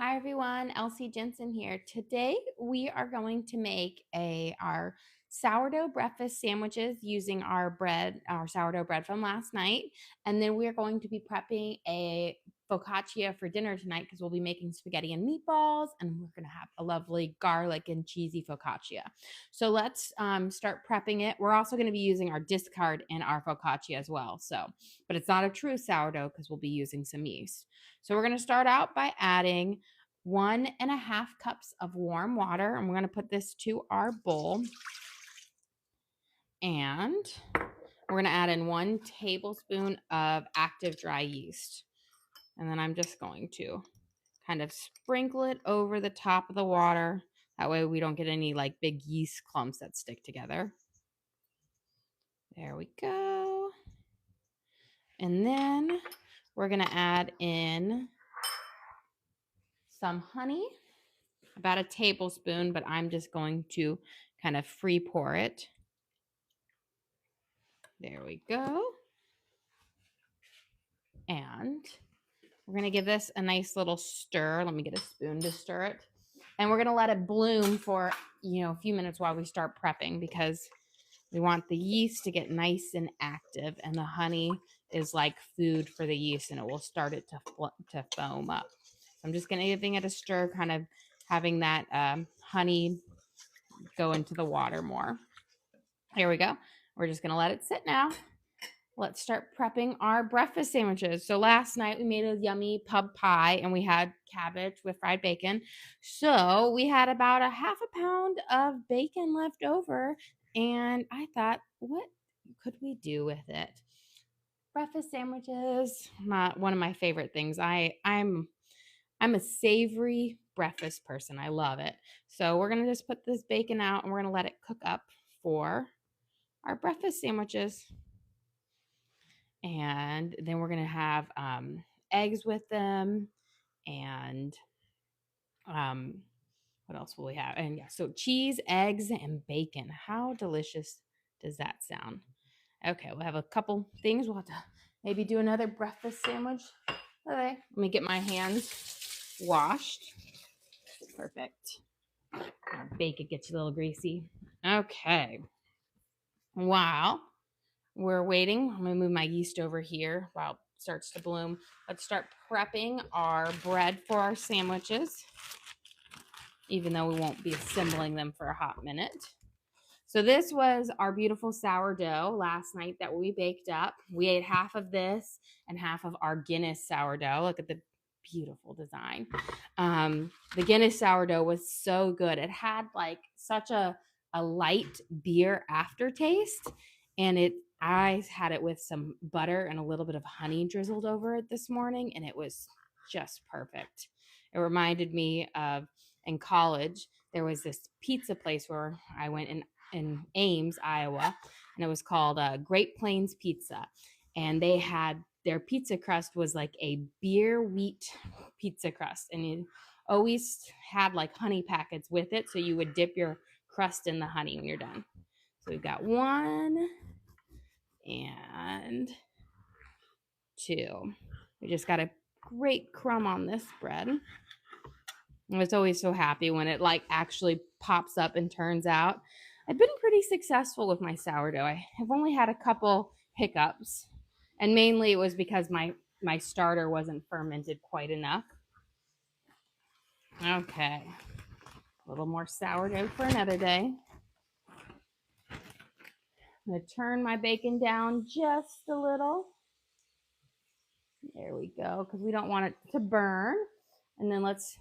Hi everyone, Elsie Jensen here. Today we are going to make our sourdough breakfast sandwiches using our sourdough bread from last night. And then we are going to be prepping a focaccia for dinner tonight because we'll be making spaghetti and meatballs and we're going to have a lovely garlic and cheesy focaccia. So let's start prepping it. We're also going to be using our discard in our focaccia as well. But it's not a true sourdough because we'll be using some yeast. So we're going to start out by adding 1.5 cups of warm water. And we're going to put this to our bowl. And we're going to add in 1 tablespoon of active dry yeast. And then I'm just going to kind of sprinkle it over the top of the water. That way we don't get any like big yeast clumps that stick together. There we go. And then we're going to add in some honey, about a tablespoon, but I'm just going to kind of free pour it. There we go. And we're going to give this a nice little stir. Let me get a spoon to stir it. And we're going to let it bloom for, a few minutes while we start prepping because we want the yeast to get nice and active, and the honey is like food for the yeast and it will start it to foam up. So I'm just going to give it a stir, kind of having that honey go into the water more. Here we go. We're just going to let it sit now. Let's start prepping our breakfast sandwiches. So last night we made a yummy pub pie and we had cabbage with fried bacon. So we had about a half a pound of bacon left over. And I thought, what could we do with it? Breakfast sandwiches, not one of my favorite things. I'm a savory breakfast person. I love it. So we're going to just put this bacon out and we're going to let it cook up for our breakfast sandwiches. And then we're going to have eggs with them. And what else will we have? And yeah, so cheese, eggs, and bacon. How delicious does that sound? Okay, we'll have a couple things. We'll have to maybe do another breakfast sandwich. Okay, let me get my hands washed. Perfect. Bacon gets you a little greasy. Okay. Wow. We're waiting. I'm going to move my yeast over here while it starts to bloom. Let's start prepping our bread for our sandwiches, even though we won't be assembling them for a hot minute. So this was our beautiful sourdough last night that we baked up. We ate half of this and half of our Guinness sourdough. Look at the beautiful design. The Guinness sourdough was so good. It had like such a light beer aftertaste, and I had it with some butter and a little bit of honey drizzled over it this morning, and it was just perfect. It reminded me of in college, there was this pizza place where I went in Ames, Iowa, and it was called Great Plains Pizza. And they had their pizza crust was like a beer wheat pizza crust, and you always had like honey packets with it, so you would dip your crust in the honey when you're done. So we've got 1 and 2. We just got a great crumb on this bread. I was always so happy when it like actually pops up and turns out. I've been pretty successful with my sourdough. I have only had a couple hiccups, and mainly it was because my starter wasn't fermented quite enough. Okay, a little more sourdough for another day. I'm going to turn my bacon down just a little. There we go, because we don't want it to burn. And then let's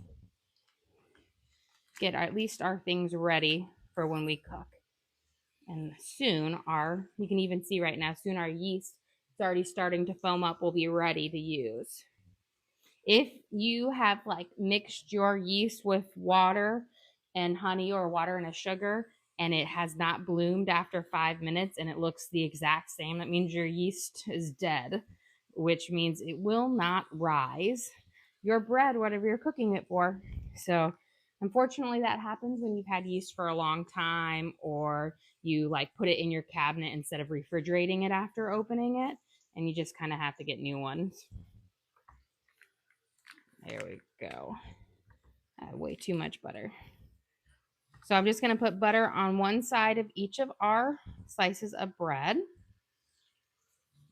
get at least our things ready for when we cook. And soon you can even see right now, soon our yeast is already starting to foam up. We'll be ready to use. If you have like mixed your yeast with water and honey or water and a sugar, and it has not bloomed after 5 minutes and it looks the exact same, that means your yeast is dead, which means it will not rise your bread, whatever you're cooking it for. So unfortunately, that happens when you've had yeast for a long time, or you like put it in your cabinet instead of refrigerating it after opening it, and you just kind of have to get new ones. There we go. I have way too much butter. So I'm just going to put butter on one side of each of our slices of bread.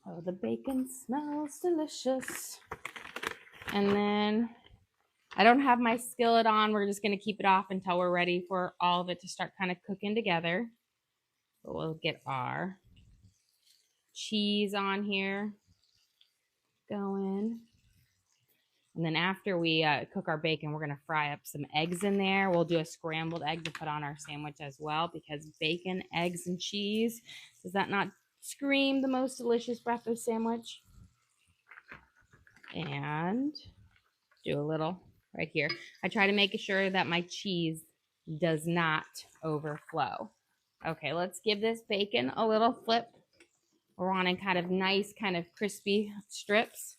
Oh, the bacon smells delicious. And then I don't have my skillet on. We're just going to keep it off until we're ready for all of it to start kind of cooking together. But we'll get our cheese on here going. And then after we cook our bacon, we're going to fry up some eggs in there. We'll do a scrambled egg to put on our sandwich as well, because bacon, eggs, and cheese, does that not scream the most delicious breakfast sandwich? And do a little right here. I try to make sure that my cheese does not overflow. Okay, let's give this bacon a little flip. We're wanting kind of nice, kind of crispy strips.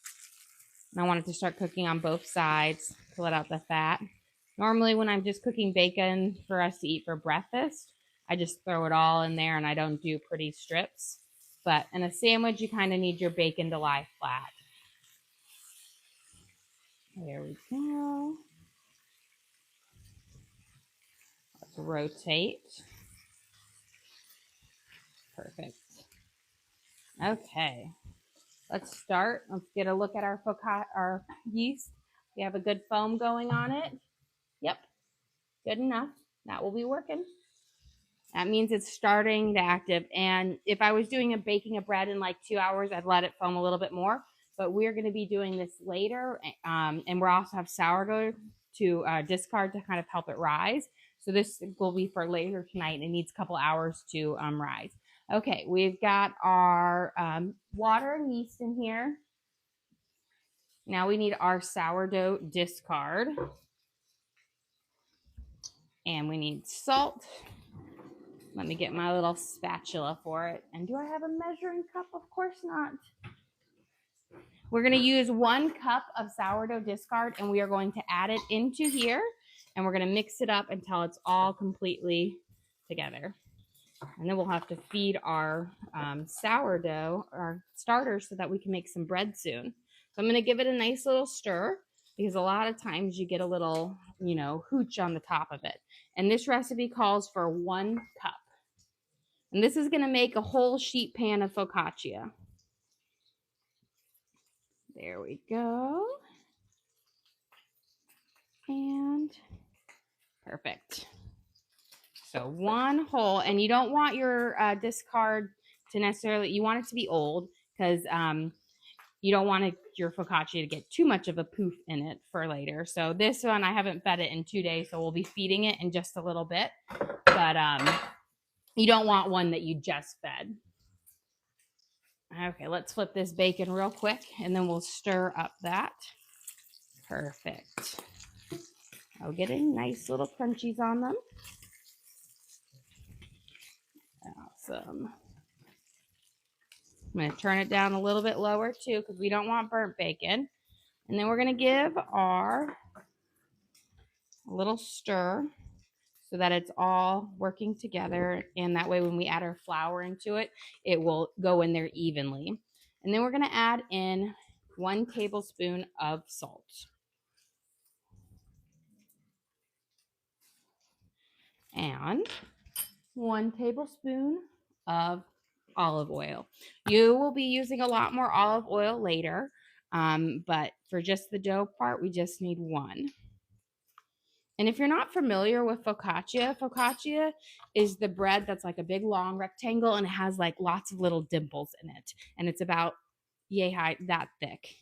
And I want it to start cooking on both sides to let out the fat. Normally when I'm just cooking bacon for us to eat for breakfast, I just throw it all in there and I don't do pretty strips. But in a sandwich, you kind of need your bacon to lie flat. There we go. Let's rotate. Perfect. Okay. Let's start. Let's get a look at our yeast. We have a good foam going on it. Yep, good enough. That will be working. That means it's starting to active. And if I was doing baking a bread in like 2 hours, I'd let it foam a little bit more. But we're going to be doing this later. And we'll also have sourdough to discard to kind of help it rise. So this will be for later tonight. It needs a couple hours to rise. Okay, we've got our water and yeast in here. Now we need our sourdough discard. And we need salt. Let me get my little spatula for it. And do I have a measuring cup? Of course not. We're going to use 1 cup of sourdough discard, and we are going to add it into here. And we're going to mix it up until it's all completely together. And then we'll have to feed our sourdough, our starter, so that we can make some bread soon. So I'm going to give it a nice little stir, because a lot of times you get a little, hooch on the top of it. And this recipe calls for 1 cup. And this is going to make a whole sheet pan of focaccia. There we go. And perfect. So 1 whole, and you don't want your discard to necessarily, you want it to be old, because you don't want your focaccia to get too much of a poof in it for later. So this one, I haven't fed it in 2 days, so we'll be feeding it in just a little bit. But you don't want one that you just fed. Okay, let's flip this bacon real quick, and then we'll stir up that. Perfect. I'll get in nice little crunchies on them. Awesome. I'm going to turn it down a little bit lower too, because we don't want burnt bacon. And then we're going to give our little stir so that it's all working together. And that way when we add our flour into it, it will go in there evenly. And then we're going to add in 1 tablespoon of salt. And 1 tablespoon of olive oil. You will be using a lot more olive oil later, but for just the dough part, we just need 1. And if you're not familiar with focaccia is the bread that's like a big long rectangle, and it has like lots of little dimples in it, and it's about yay high, that thick.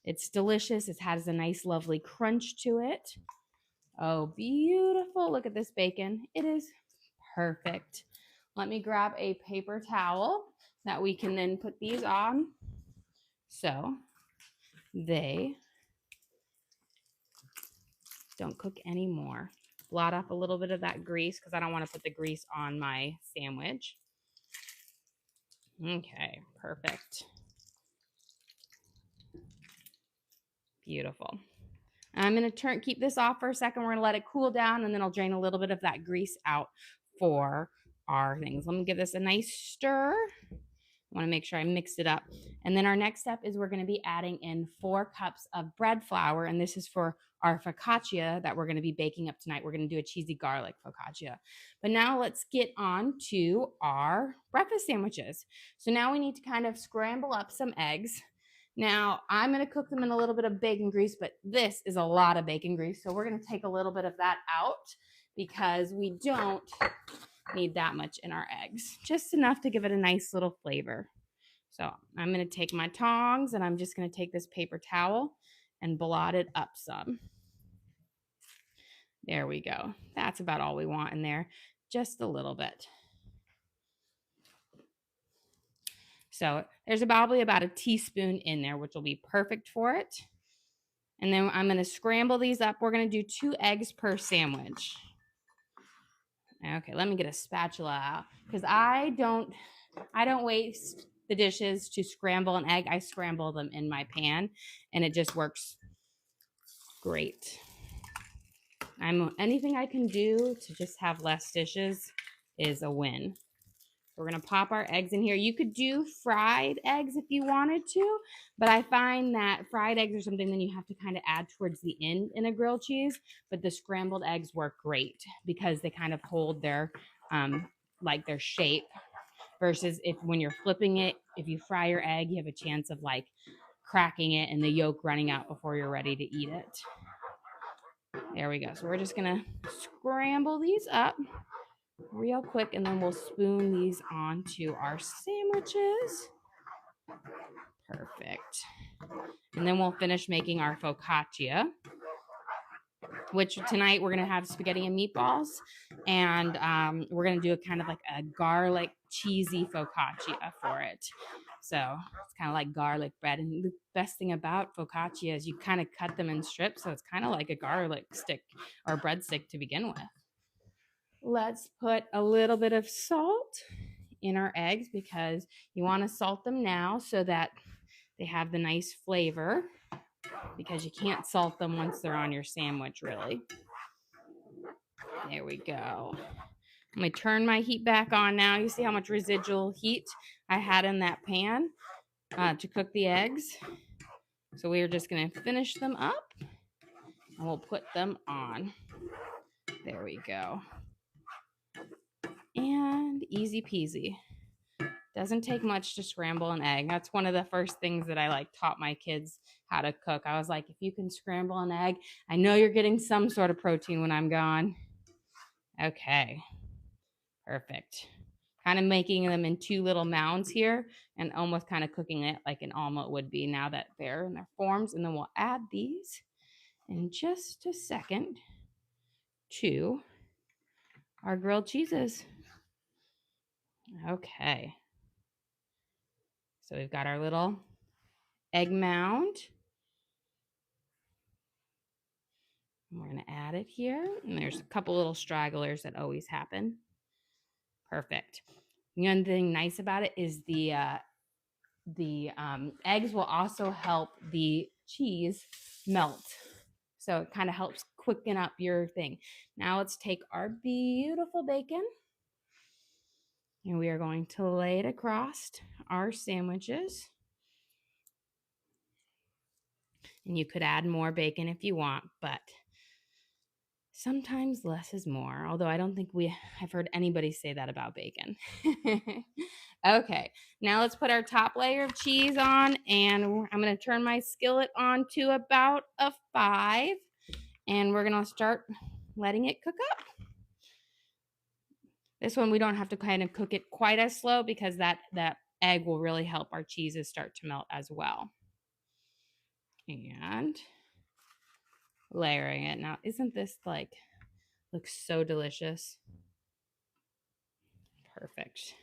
It's delicious. It has a nice lovely crunch to it. Oh, beautiful. Look at this bacon. It is perfect. Let me grab a paper towel that we can then put these on so they don't cook anymore. Blot off a little bit of that grease, because I don't want to put the grease on my sandwich. Okay, perfect. Beautiful. I'm going to keep this off for a second. We're going to let it cool down, and then I'll drain a little bit of that grease out for our things. Let me give this a nice stir. want to make sure I mix it up. And then our next step is we're going to be adding in 4 cups of bread flour. And this is for our focaccia that we're going to be baking up tonight. We're going to do a cheesy garlic focaccia. But now let's get on to our breakfast sandwiches. So now we need to kind of scramble up some eggs. Now, I'm going to cook them in a little bit of bacon grease, but this is a lot of bacon grease. So we're going to take a little bit of that out because we don't need that much in our eggs. Just enough to give it a nice little flavor. So I'm going to take my tongs and I'm just going to take this paper towel and blot it up some. There we go. That's about all we want in there. Just a little bit. So there's probably about a teaspoon in there, which will be perfect for it. And then I'm going to scramble these up. We're going to do 2 eggs per sandwich. Okay, let me get a spatula out because I don't waste the dishes to scramble an egg. I scramble them in my pan and it just works great. Anything I can do to just have less dishes is a win. We're going to pop our eggs in here. You could do fried eggs if you wanted to, but I find that fried eggs are something that you have to kind of add towards the end in a grilled cheese, but the scrambled eggs work great because they kind of hold their like their shape versus when you're flipping it, if you fry your egg, you have a chance of like cracking it and the yolk running out before you're ready to eat it. There we go. So we're just going to scramble these up real quick and then we'll spoon these onto our sandwiches. Perfect. And then we'll finish making our focaccia, which tonight we're going to have spaghetti and meatballs. And we're going to do a kind of like a garlic cheesy focaccia for it. So it's kind of like garlic bread. And the best thing about focaccia is you kind of cut them in strips. So it's kind of like a garlic stick or breadstick to begin with. Let's put a little bit of salt in our eggs because you want to salt them now so that they have the nice flavor because you can't salt them once they're on your sandwich, really. There we go. I'm going to turn my heat back on now. You see how much residual heat I had in that pan to cook the eggs. So we're just going to finish them up and we'll put them on. There we go. And easy peasy. Doesn't take much to scramble an egg. That's one of the first things that I taught my kids how to cook. I was like, if you can scramble an egg, I know you're getting some sort of protein when I'm gone. Okay, perfect. Kind of making them in 2 little mounds here and almost kind of cooking it like an omelet would be now that they're in their forms. And then we'll add these in just a second to our grilled cheeses. Okay. So we've got our little egg mound. We're going to add it here. And there's a couple little stragglers that always happen. Perfect. The other thing nice about it is the eggs will also help the cheese melt. So it kind of helps quicken up your thing. Now let's take our beautiful bacon and we are going to lay it across our sandwiches. And you could add more bacon if you want, but sometimes less is more. Although I don't think I've heard anybody say that about bacon. Okay, now let's put our top layer of cheese on, and I'm going to turn my skillet on to about a 5, and we're going to start letting it cook up. This one we don't have to kind of cook it quite as slow because that egg will really help our cheeses start to melt as well. And layering it. Now, isn't this looks so delicious? Perfect.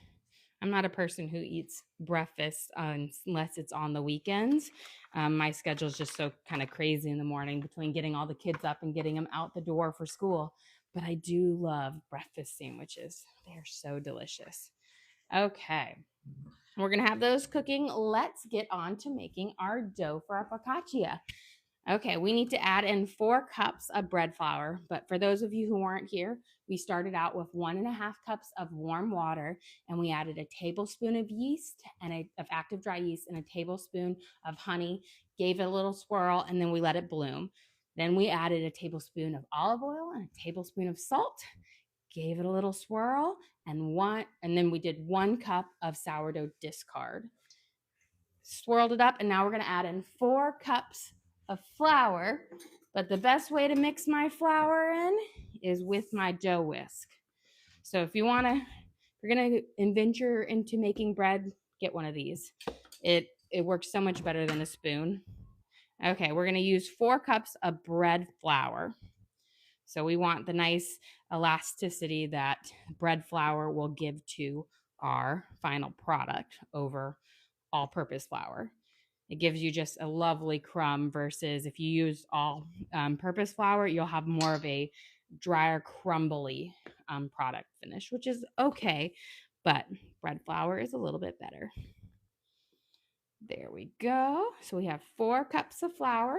I'm not a person who eats breakfast unless it's on the weekends. My schedule is just so kind of crazy in the morning between getting all the kids up and getting them out the door for school. But I do love breakfast sandwiches. They're so delicious. Okay. We're going to have those cooking. Let's get on to making our dough for our focaccia. Okay, we need to add in 4 cups of bread flour. But for those of you who weren't here, we started out with 1.5 cups of warm water, and we added a tablespoon of yeast and of active dry yeast and a tablespoon of honey, gave it a little swirl, and then we let it bloom. Then we added a tablespoon of olive oil and a tablespoon of salt, gave it a little swirl, and then we did 1 cup of sourdough discard. Swirled it up, and now we're going to add in 4 cups of flour. But the best way to mix my flour in is with my dough whisk. So if you're going to venture into making bread, get one of these. It works so much better than a spoon. Okay, we're going to use 4 cups of bread flour. So we want the nice elasticity that bread flour will give to our final product over all-purpose flour. It gives you just a lovely crumb versus if you use all-purpose flour, you'll have more of a drier, crumbly product finish, which is okay, but bread flour is a little bit better. There we go. So we have 4 cups of flour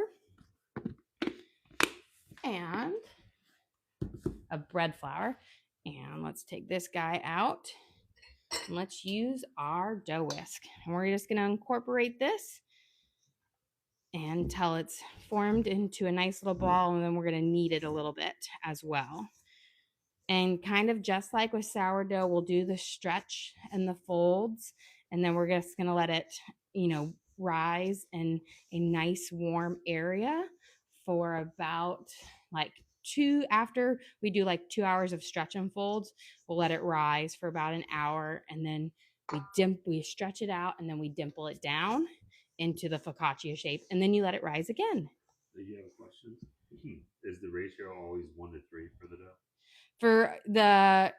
and of bread flour. And let's take this guy out. And let's use our dough whisk. And we're just going to incorporate this until it's formed into a nice little ball, and then we're going to knead it a little bit as well. And kind of just like with sourdough, we'll do the stretch and the folds, and then we're just going to let it, rise in a nice warm area for about after we do 2 hours of stretch and folds, we'll let it rise for about an hour, and then we stretch it out, and then we dimple it down into the focaccia shape, and then you let it rise again. Do you have a question? Is the ratio always 1 to 3 for the dough? For the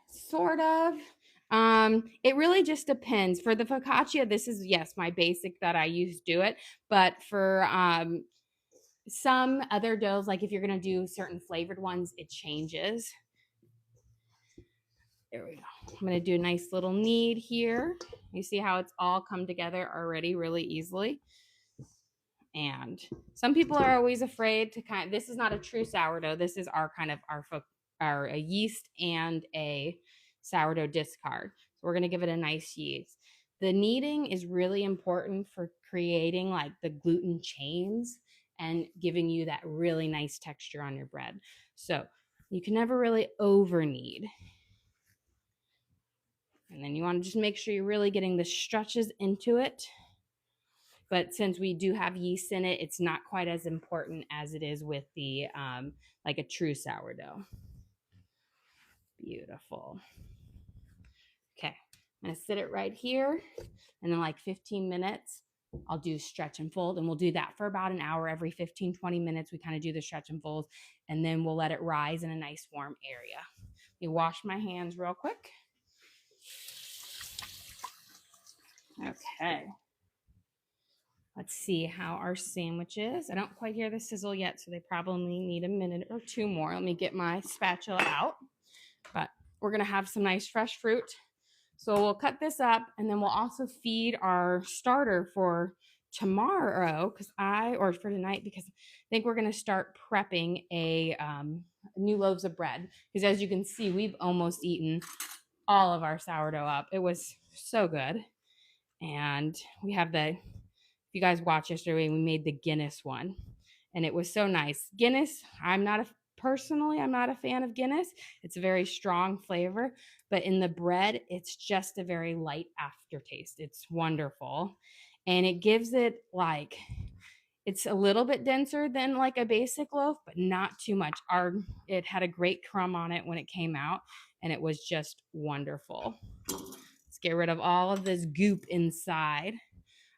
sort of, it really just depends. For the focaccia, this is my basic that I use to do it. But for some other doughs, like if you're gonna do certain flavored ones, it changes. There we go. I'm gonna do a nice little knead here. You see how it's all come together already really easily. And some people are always afraid to this is not a true sourdough. This is our a yeast and a sourdough discard. So we're going to give it a nice yeast. The kneading is really important for creating the gluten chains and giving you that really nice texture on your bread. So you can never really over knead. And then you want to just make sure you're really getting the stretches into it. But since we do have yeast in it, it's not quite as important as it is with the a true sourdough. Beautiful. Okay, I'm gonna sit it right here, and then 15 minutes, I'll do stretch and fold, and we'll do that for about an hour. Every 15-20 minutes, we kind of do the stretch and fold, and then we'll let it rise in a nice warm area. Let me wash my hands real quick. Okay. Let's see how our sandwich is. I don't quite hear the sizzle yet, so they probably need a minute or 2 more. Let me get my spatula out. But we're going to have some nice fresh fruit. So we'll cut this up, and then we'll also feed our starter for tomorrow or for tonight, because I think we're going to start prepping a new loaves of bread. Because as you can see, we've almost eaten all of our sourdough up. It was so good. And we have if you guys watched yesterday, we made the Guinness one, and it was so nice. Guinness, I'm not a fan of Guinness. It's a very strong flavor, but in the bread, it's just a very light aftertaste. It's wonderful. And it gives it it's a little bit denser than a basic loaf, but not too much. It had a great crumb on it when it came out, and it was just wonderful. Let's get rid of all of this goop inside.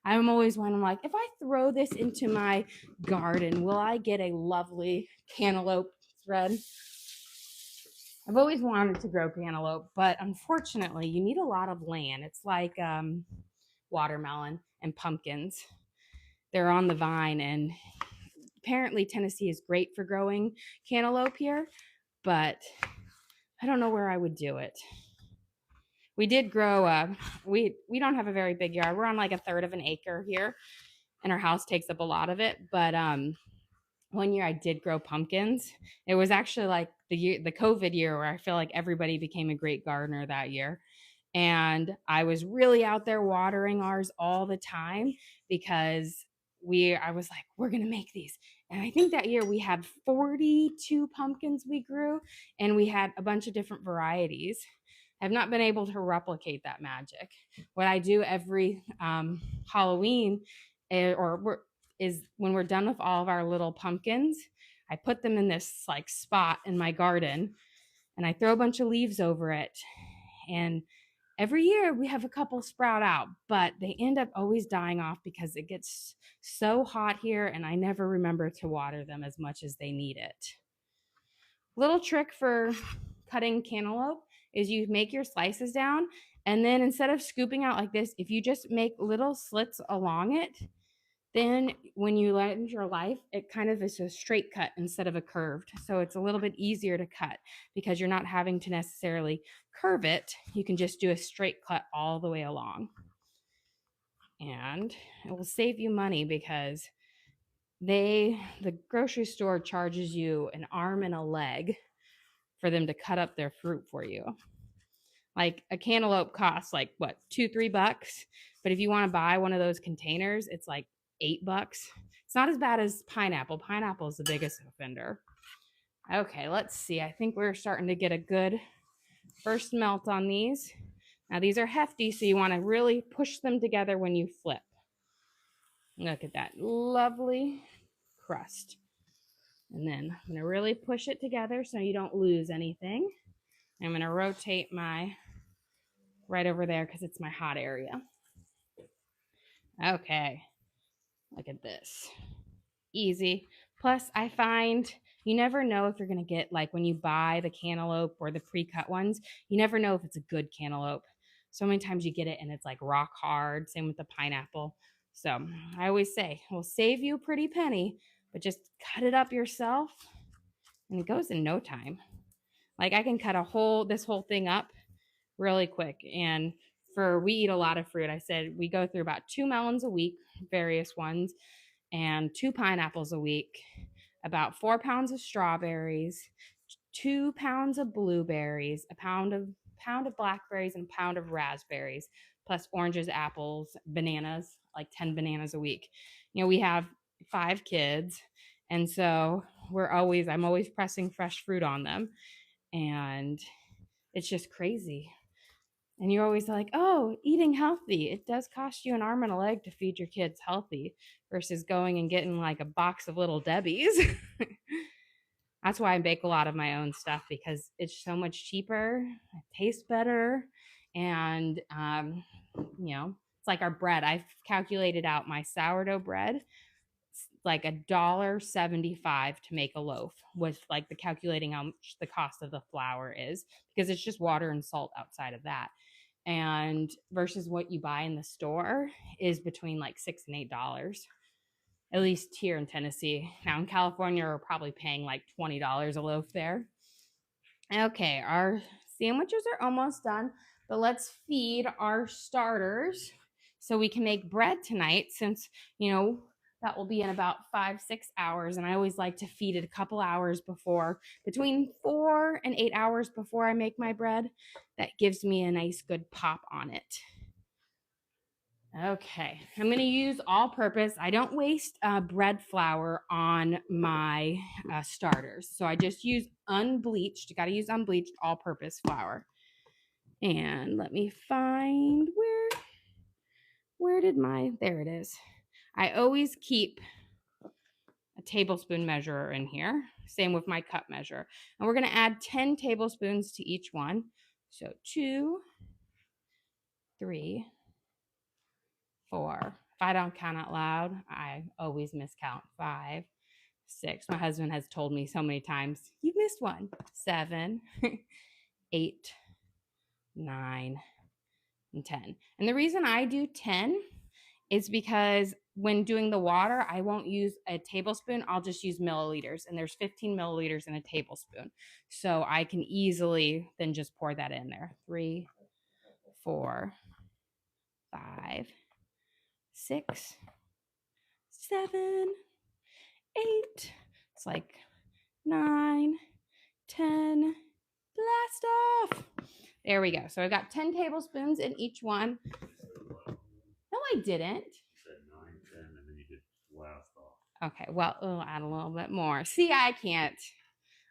I'm always wondering, if I throw this into my garden, will I get a lovely cantaloupe thread? I've always wanted to grow cantaloupe, but unfortunately, you need a lot of land. It's like watermelon and pumpkins. They're on the vine, and apparently Tennessee is great for growing cantaloupe here, but I don't know where I would do it. We did grow we don't have a very big yard. We're on 1/3 of an acre here, and our house takes up a lot of it. But one year I did grow pumpkins. It was actually like the COVID year where I feel like everybody became a great gardener that year. And I was really out there watering ours all the time because I was like, we're going to make these. And I think that year we had 42 pumpkins we grew, and we had a bunch of different varieties. I've not been able to replicate that magic. What I do every Halloween is when we're done with all of our little pumpkins, I put them in this like spot in my garden and I throw a bunch of leaves over it. And every year we have a couple sprout out, but they end up always dying off because it gets so hot here and I never remember to water them as much as they need it. Little trick for cutting cantaloupe is you make your slices down, and then instead of scooping out like this, if you just make little slits along it, then when you end your life, it kind of is a straight cut instead of a curved. So it's a little bit easier to cut because you're not having to necessarily curve it. You can just do a straight cut all the way along. And it will save you money because the grocery store charges you an arm and a leg for them to cut up their fruit for you. Like a cantaloupe costs like what, $2-3, but if you want to buy one of those containers, it's like $8. It's not as bad as pineapple. Pineapple is the biggest offender. Okay, let's see. I think we're starting to get a good first melt on these. Now these are hefty, so you want to really push them together when you flip. Look at that lovely crust. And then I'm going to really push it together so you don't lose anything. I'm going to rotate my right over there because it's my hot area. Okay, look at this. Easy. Plus, I find you never know if you're going to get, like when you buy the cantaloupe or the pre-cut ones, you never know if it's a good cantaloupe. So many times you get it and it's like rock hard. Same with the pineapple. So I always say, we'll save you a pretty penny, but just cut it up yourself and it goes in no time. Like I can cut this whole thing up really quick. And we eat a lot of fruit. I said we go through about 2 melons a week, various ones, and 2 pineapples a week, about 4 pounds of strawberries, 2 pounds of blueberries, a pound of blackberries, and a pound of raspberries, plus oranges, apples, bananas, like 10 bananas a week. You know, we have 5 kids, and so I'm always pressing fresh fruit on them, and it's just crazy. And you're always like, oh, eating healthy. It does cost you an arm and a leg to feed your kids healthy versus going and getting like a box of Little Debbie's. That's why I bake a lot of my own stuff because it's so much cheaper, it tastes better, and it's like our bread. I've calculated out my sourdough bread. It's like $1.75 to make a loaf with like the calculating how much the cost of the flour is because it's just water and salt outside of that. And versus what you buy in the store is between like $6 and $8, at least here in Tennessee. Now in California, we're probably paying like $20 a loaf there. Okay, our sandwiches are almost done, but let's feed our starters so we can make bread tonight since, that will be in about 5-6 hours. And I always like to feed it a couple hours before, between 4 and 8 hours before I make my bread. That gives me a nice good pop on it. Okay, I'm going to use all-purpose. I don't waste bread flour on my starters. So I just use unbleached. You got to use unbleached all-purpose flour. And let me find there it is. I always keep a tablespoon measurer in here. Same with my cup measure. And we're going to add 10 tablespoons to each one. So 2, 3, 4. If I don't count out loud, I always miscount. 5, 6. My husband has told me so many times, you've missed one. 7, 8, 9, and 10. And the reason I do 10 is because when doing the water, I won't use a tablespoon. I'll just use milliliters. And there's 15 milliliters in a tablespoon. So I can easily then just pour that in there. 3, 4, 5, 6, 7, 8. It's like 9, 10. Blast off. There we go. So I got 10 tablespoons in each one. No, I didn't. You said 9, 10, and then you did blast off. Okay, well, we'll add a little bit more. See, I can't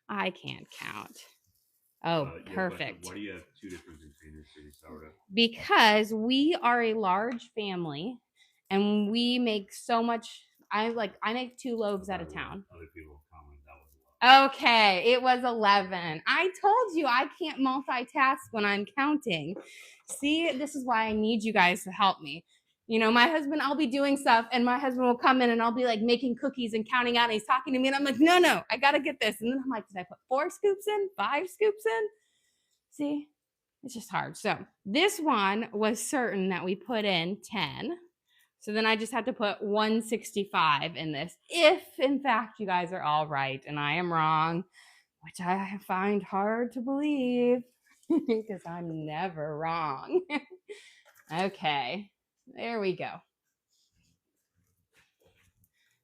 count. Oh, perfect. Why do you have 2 different containers for your sourdough? Because we are a large family and we make so much. I make 2 loaves at a town. Other people comment that was 11. Okay, it was 11. I told you I can't multitask when I'm counting. See, this is why I need you guys to help me. You know, my husband, I'll be doing stuff and my husband will come in and I'll be like making cookies and counting out and he's talking to me and I'm like, no, I got to get this. And then I'm like, did I put 4 scoops in, 5 scoops in? See, it's just hard. So this one was certain that we put in 10. So then I just have to put 165 in this. If in fact you guys are all right and I am wrong, which I find hard to believe because I'm never wrong. Okay, there we go.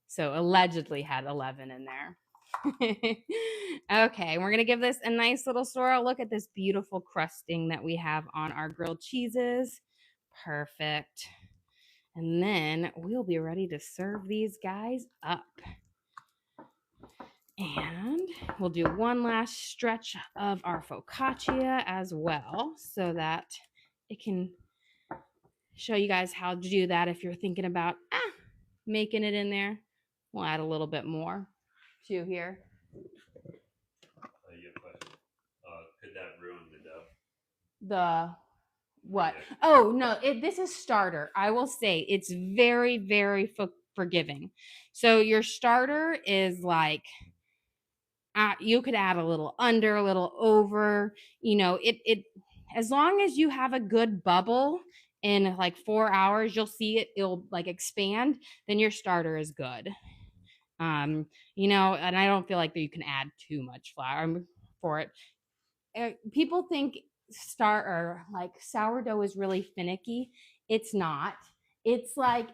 So allegedly had 11 in there. Okay, we're gonna give this a nice little swirl. Look at this beautiful crusting that we have on our grilled cheeses. Perfect. And then we'll be ready to serve these guys up. And we'll do one last stretch of our focaccia as well so that it can show you guys how to do that if you're thinking about making it in there. We'll add a little bit more to here. Could that ruin the dough? The what? Oh, no, this is starter. I will say it's very, very forgiving. So your starter is like, you could add a little under, a little over, you know, it as long as you have a good bubble in like 4 hours, you'll see it'll like expand, then your starter is good. You know, and I don't feel like that you can add too much flour for it. People think sourdough is really finicky. It's not. It's like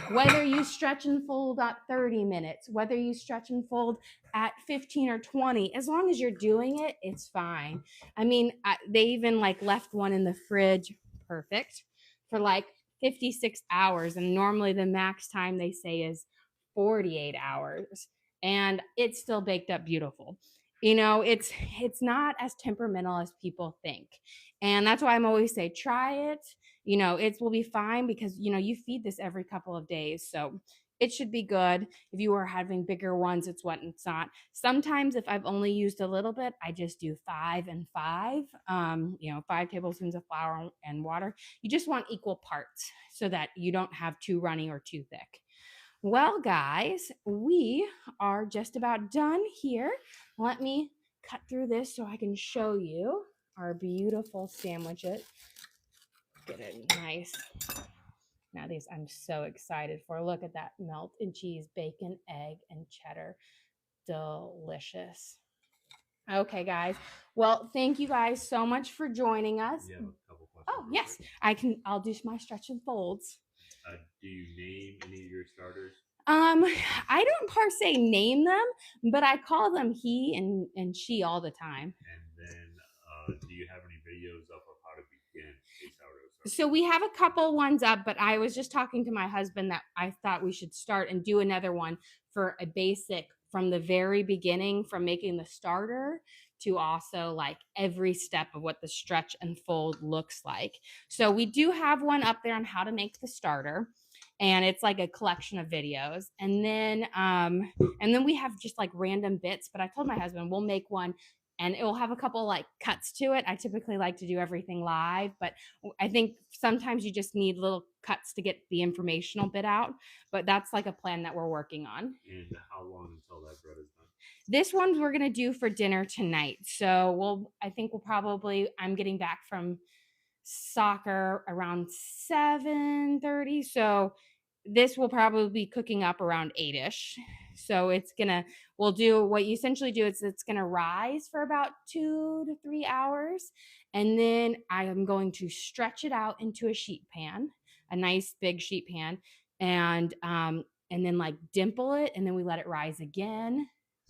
whether you stretch and fold at 30 minutes, whether you stretch and fold at 15 or 20, as long as you're doing it, it's fine. I mean, they even like left one in the fridge, perfect, for like 56 hours. And normally the max time they say is 48 hours. And it's still baked up beautiful. You know, it's not as temperamental as people think. And that's why I'm always say, try it. You know, it will be fine because, you know, you feed this every couple of days. So it should be good. If you are having bigger ones, it's what it's not. Sometimes if I've only used a little bit, I just do 5 and 5, 5 tablespoons of flour and water. You just want equal parts so that you don't have too runny or too thick. Well, guys, we are just about done here. Let me cut through this so I can show you our beautiful sandwiches. Get it nice. Now these I'm so excited for. Look at that melt and cheese, bacon, egg, and cheddar. Delicious. Okay, guys. Well, thank you guys so much for joining us. You have a couple questions. Oh, yes. I'll do my stretch and folds. Do you name any of your starters? I don't per se name them, but I call them he and she all the time. And then do you have any videos up of how to begin a sourdough starter? So we have a couple ones up, but I was just talking to my husband that I thought we should start and do another one for a basic from the very beginning, from making the starter to also like every step of what the stretch and fold looks like. So we do have one up there on how to make the starter. And it's like a collection of videos. And then we have just like random bits, but I told my husband we'll make one and it will have a couple like cuts to it. I typically like to do everything live, but I think sometimes you just need little cuts to get the informational bit out. But that's like a plan that we're working on. And how long until that bread is done? This one we're gonna do for dinner tonight. So I'm getting back from soccer around 7:30. So this will probably be cooking up around 8ish. So we'll do what you essentially do is it's gonna rise for about 2 to 3 hours. And then I am going to stretch it out into a sheet pan, a nice big sheet pan. and then like dimple it, and then we let it rise again.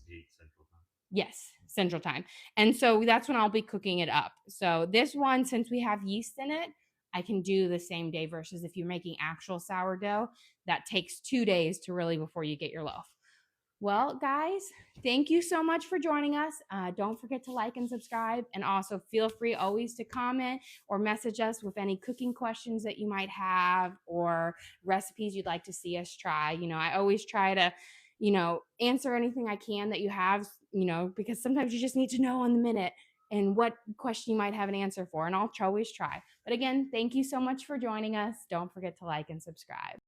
8 Central Time. Yes, Central Time. And so that's when I'll be cooking it up. So this one, since we have yeast in it, I can do the same day versus if you're making actual sourdough, that takes 2 days to really before you get your loaf. Well, guys, thank you so much for joining us. Don't forget to like and subscribe. And also feel free always to comment or message us with any cooking questions that you might have or recipes you'd like to see us try. I always try to, answer anything I can that you have, because sometimes you just need to know on the minute and what question you might have an answer for. And I'll always try. But again, thank you so much for joining us. Don't forget to like and subscribe.